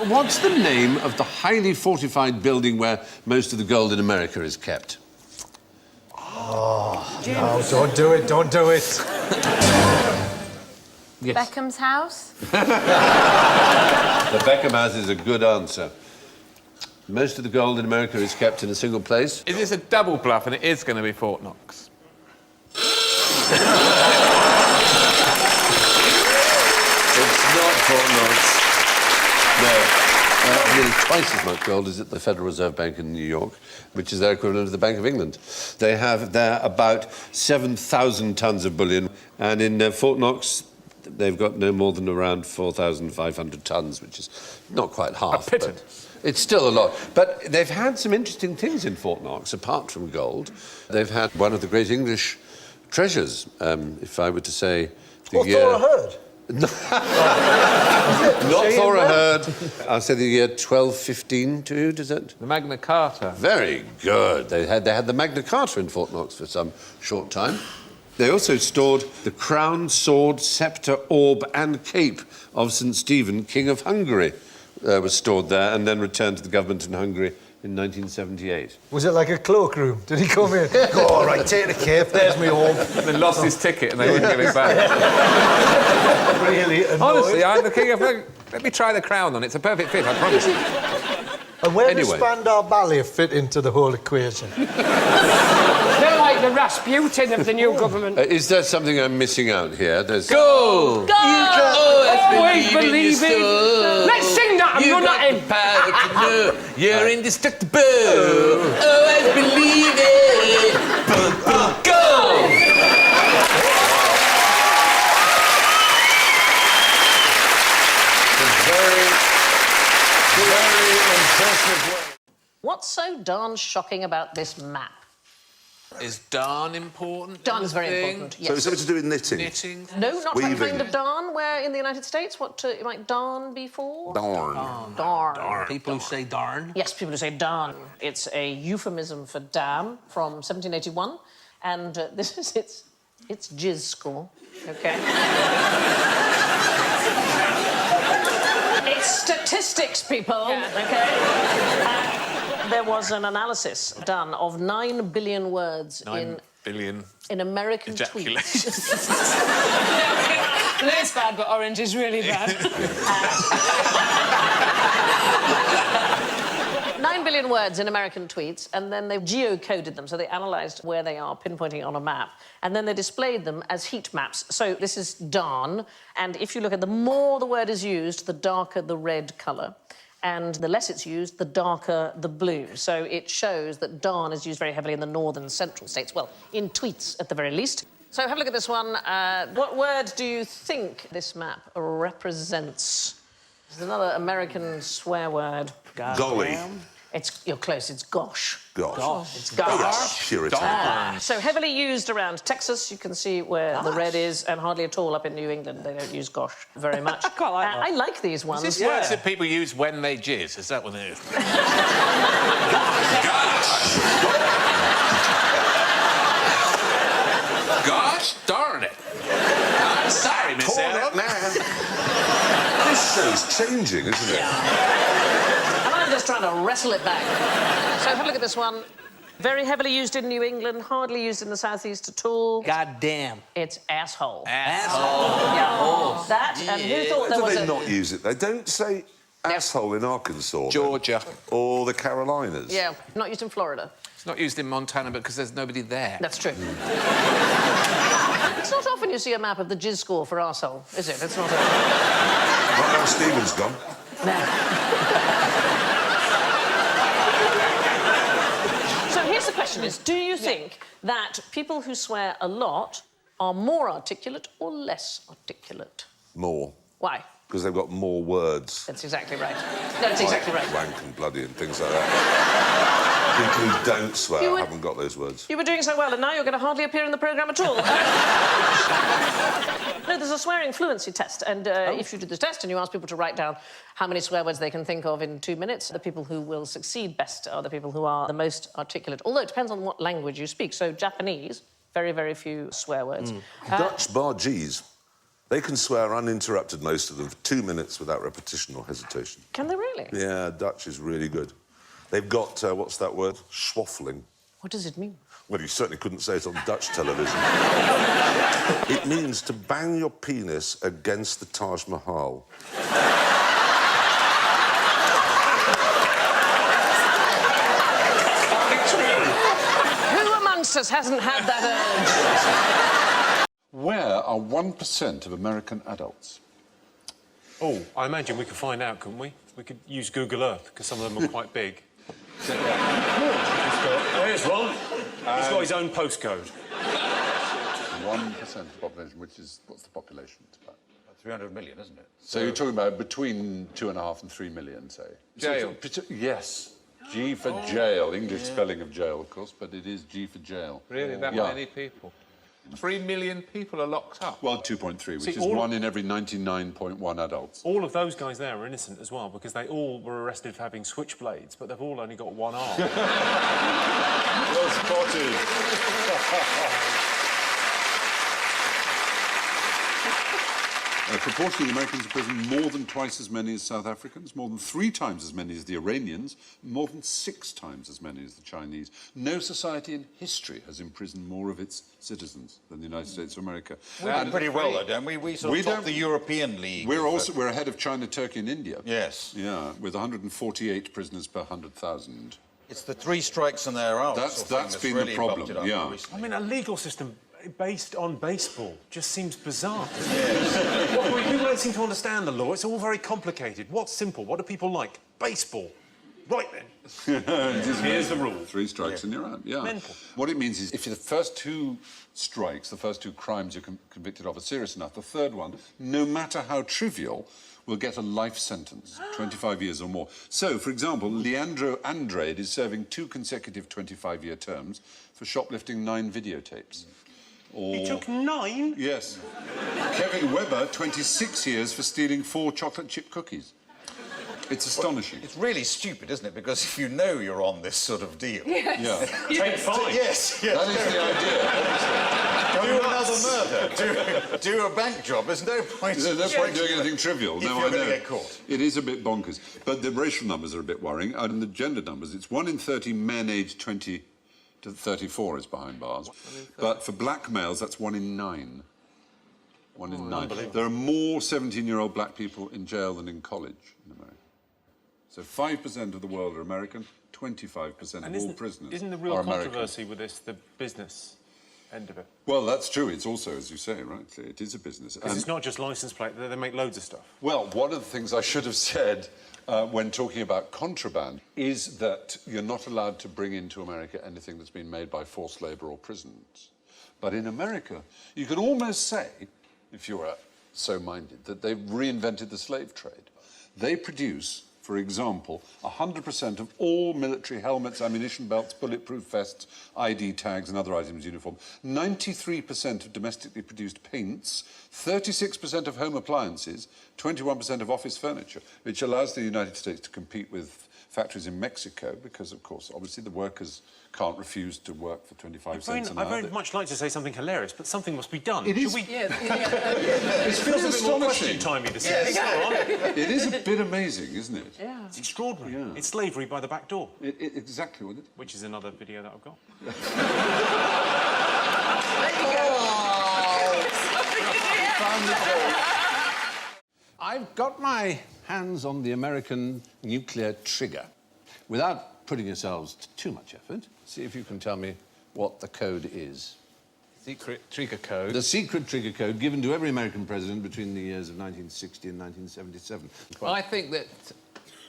What's the name of the highly fortified building where most of the gold in America is kept? Oh, no, don't do it, don't do it. Yes. Beckham's house? The Beckham House is a good answer. Most of the gold in America is kept in a single place. Is this a double bluff, and it is going to be Fort Knox? It's not Fort Knox. No. Nearly twice as much gold is at the Federal Reserve Bank in New York, which is their equivalent to the Bank of England. They have there about 7,000 tons of bullion, and in Fort Knox, they've got no more than around 4,500 tons, which is not quite half. A pittance. It's still a lot. But they've had some interesting things in Fort Knox, apart from gold. They've had one of the great English treasures, if I were to say... Thora Heard? Not Thora Heard. I'll say the year 1215 too, does it? The Magna Carta. Very good. They had the Magna Carta in Fort Knox for some short time. They also stored the crown, sword, sceptre, orb and cape of St. Stephen, King of Hungary, was stored there and then returned to the government in Hungary in 1978. Was it like a cloakroom? Did he come in? Go, all right, take the cape, there's my orb. And then lost his ticket and they wouldn't give it back. Really annoyed. Honestly, I'm the King of Hungary. Let me try the crown on. It's a perfect fit, I promise. And where does Spandau Ballet fit into the whole equation? They're like the Rasputin of the new government. Is there something I'm missing out here? There's... Go! Go! Always believe it. Let's sing that and run at him. You're indestructible. Always believe it. Boom, boom, go! Very impressive work. What's so darn shocking about this map? Is darn important? Darn is very important, yes. So it's something to do with knitting? Knitting? No, not Weaving. that kind of darn, where in the United States, what might darn be for? Darn. Darn. People who say darn? Yes, people who say darn. It's a euphemism for damn from 1781, and this is its jizz score, OK? It's statistics, people, OK? There was an analysis done of 9 billion words in American tweets. It's bad, but orange is really bad. 9 billion words in American tweets, and then they geocoded them, so they analysed where they are, pinpointing on a map, and then they displayed them as heat maps. So this is darn, and if you look at the more the word is used, the darker the red colour. And the less it's used, the darker the blue. So it shows that darn is used very heavily in the northern central states. Well, in tweets, at the very least. So have a look at this one. What word do you think this map represents? There's another American swear word. Golly. You're close, it's gosh. Gosh. It's gosh. Sheer attack. So heavily used around Texas, you can see where the red is, and hardly at all up in New England. They don't use gosh very much. I quite like that. I like these ones. Is this words that people use when they jizz? Is that what it is? Gosh darn it. I'm sorry, Miss Ellen. This show's changing, isn't it? And I'm just trying to wrestle it back. So have a look at this one. Very heavily used in New England, hardly used in the southeast at all. God damn. It's asshole. Asshole. Yeah. That, and who thought there Why was do they a... not use it? They don't say asshole in Arkansas. Georgia. Then. Or the Carolinas. Yeah, not used in Florida. It's not used in Montana because there's nobody there. That's true. It's not often you see a map of the jizz score for arsehole, is it? It's not a... Not now Stephen's gone. No. So here's the question is, do you think that people who swear a lot are more articulate or less articulate? More. Why? Because they've got more words. That's exactly right. No, that's exactly right. Wank and bloody and things like that. People who don't swear haven't got those words. You were doing so well, and now you're going to hardly appear in the programme at all. No, there's a swearing fluency test, and if you do the test and you ask people to write down how many swear words they can think of in 2 minutes, the people who will succeed best are the people who are the most articulate. Although it depends on what language you speak. So Japanese, very, very few swear words. Dutch bar G's. They can swear uninterrupted, most of them, for 2 minutes without repetition or hesitation. Can they really? Yeah, Dutch is really good. They've got, what's that word? Schwaffling. What does it mean? Well, you certainly couldn't say it on Dutch television. It means to bang your penis against the Taj Mahal. Who amongst us hasn't had that urge? Where are 1% of American adults? Oh, I imagine we could find out, couldn't we? We could use Google Earth, because some of them are quite big. There's Ron. He's got his own postcode. 1% of the population, which is... What's the population? It's about 300 million, isn't it? So you're talking about between 2.5 and 3 million, say? Jail. Yes. G for jail. English spelling of jail, of course, but it is G for jail. Really? That many people? 3 million people are locked up? Well, 2.3, which is 1 in every 99.1 adults. All of those guys there are innocent as well, because they all were arrested for having switchblades, but they've all only got one arm. Well spotted. Proportionally, Americans in prison more than twice as many as South Africans, more than 3 times as many as the Iranians, more than 6 times as many as the Chinese. No society in history has imprisoned more of its citizens than the United States of America. We do pretty well, though, don't we? We sort of top the European League. We're ahead of China, Turkey and India. Yes. Yeah, with 148 prisoners per 100,000. It's the 3 strikes and they're out. That's been really the problem, bumped it up yeah. recently. I mean, a legal system based on baseball just seems bizarre. Yes. People don't seem to understand the law. It's all very complicated. What's simple? What do people like? Baseball. Right then. Here's the rule. 3 strikes and you're out, yeah. Mental. What it means is if the first 2 strikes, the first 2 crimes you're convicted of are serious enough, the third one, no matter how trivial, will get a life sentence, 25 years or more. So, for example, Leandro Andrade is serving 2 consecutive 25-year terms for shoplifting 9 videotapes. He took 9? Yes. Kevin Webber, 26 years for stealing 4 chocolate chip cookies. It's astonishing. It's really stupid, isn't it? Because if you know you're on this sort of deal... Yeah. Take 5. Yes, That is Do another murder. Do a bank job. There's no point... There's no point doing anything trivial. If No, you're I know. going to get caught. It is a bit bonkers. But the racial numbers are a bit worrying. And the gender numbers, it's 1 in 30 men aged 20 to 34 is behind bars. But for black males, that's 1 in 9. 1 in 9. There are more 17-year-old black people in jail than in college in America. So 5% of the world are American, 25% of all prisoners Isn't the real are American. controversy with this the business end of it? Well, that's true. It's also, as you say, right, it is a business. Because it's not just licence plate, they make loads of stuff. Well, one of the things I should have said when talking about contraband is that you're not allowed to bring into America anything that's been made by forced labour or prisons. But in America, you could almost say, if you were so minded, that they've reinvented the slave trade. They produce, for example, 100% of all military helmets, ammunition belts, bulletproof vests, ID tags and other items of uniform, 93% of domestically produced paints, 36% of home appliances, 21% of office furniture, which allows the United States to compete with factories in Mexico because, of course, obviously the workers can't refuse to work for 25 cents an hour. I'd very much like to say something hilarious, but something must be done. It is. Should we... It feels a bit more question-timey this evening. It is a bit amazing, isn't it? Yeah. It's extraordinary. Yeah. It's slavery by the back door. Exactly, wasn't it? Which is another video that I've got. I've got my hands on the American nuclear trigger. Without putting yourselves to too much effort, see if you can tell me what the code is. Secret trigger code. The secret trigger code given to every American president between the years of 1960 and 1977. I think that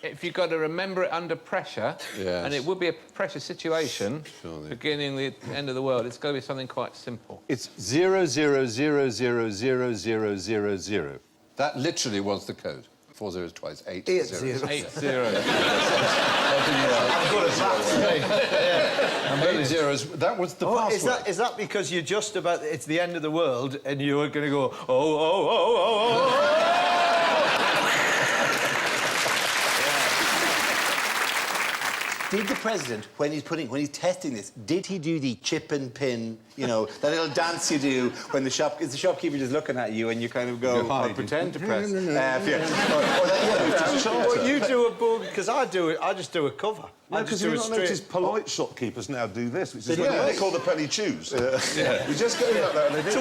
if you've got to remember it under pressure, Yes. and it would be a pressure situation, Surely. beginning the end of the world, it's got to be something quite simple. It's 00000000. That literally was the code. 4 zeros twice, 8 8 zeros. 8 0. And 8 zeros, that was the password. Is that because you're just about... It's the end of the world and you're going to go, oh, oh, oh, oh, oh, oh. Did the president, when he's testing this, did he do the chip and pin, you know, that little dance you do when the shopkeeper just looking at you and you kind of go, Or pretend to press. Or you do a book, because I just do a cover. No, because you not notice polite shopkeepers now do this, which is what they call the penny chews. You just go like that and they do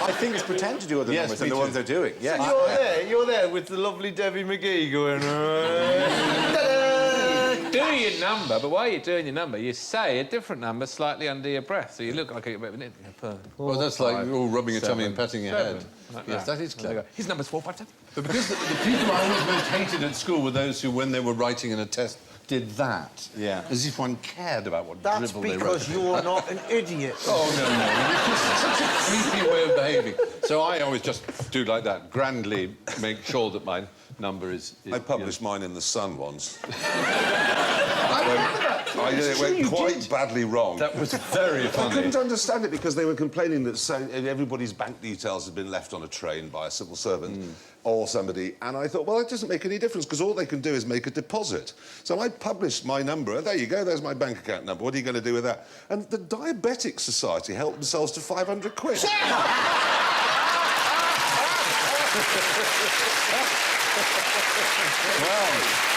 I think it's pretend to do other numbers than the ones they're doing. Yeah. So you're there with the lovely Debbie McGee going... Do your number, but while you're doing your number, you say a different number slightly under your breath, so you look like a bit of an... Well, that's like you're all rubbing your tummy and patting your head. Like Yes, that is clever. His number's 457. But because the people I always most hated at school were those who, when they were writing in a test, did that. Yeah. As if one cared about what That's dribble they wrote. because you're not an idiot. Oh, no. It's just such a creepy way of behaving. So I always just do like that, grandly make sure that my number is... I published mine in The Sun once. It went quite badly wrong. That was very funny. I couldn't understand it because they were complaining that everybody's bank details had been left on a train by a civil servant or somebody, and I thought, well, it doesn't make any difference because all they can do is make a deposit. So I published my number, and there you go, there's my bank account number. What are you going to do with that? And the Diabetic Society helped themselves to 500 quid. Well...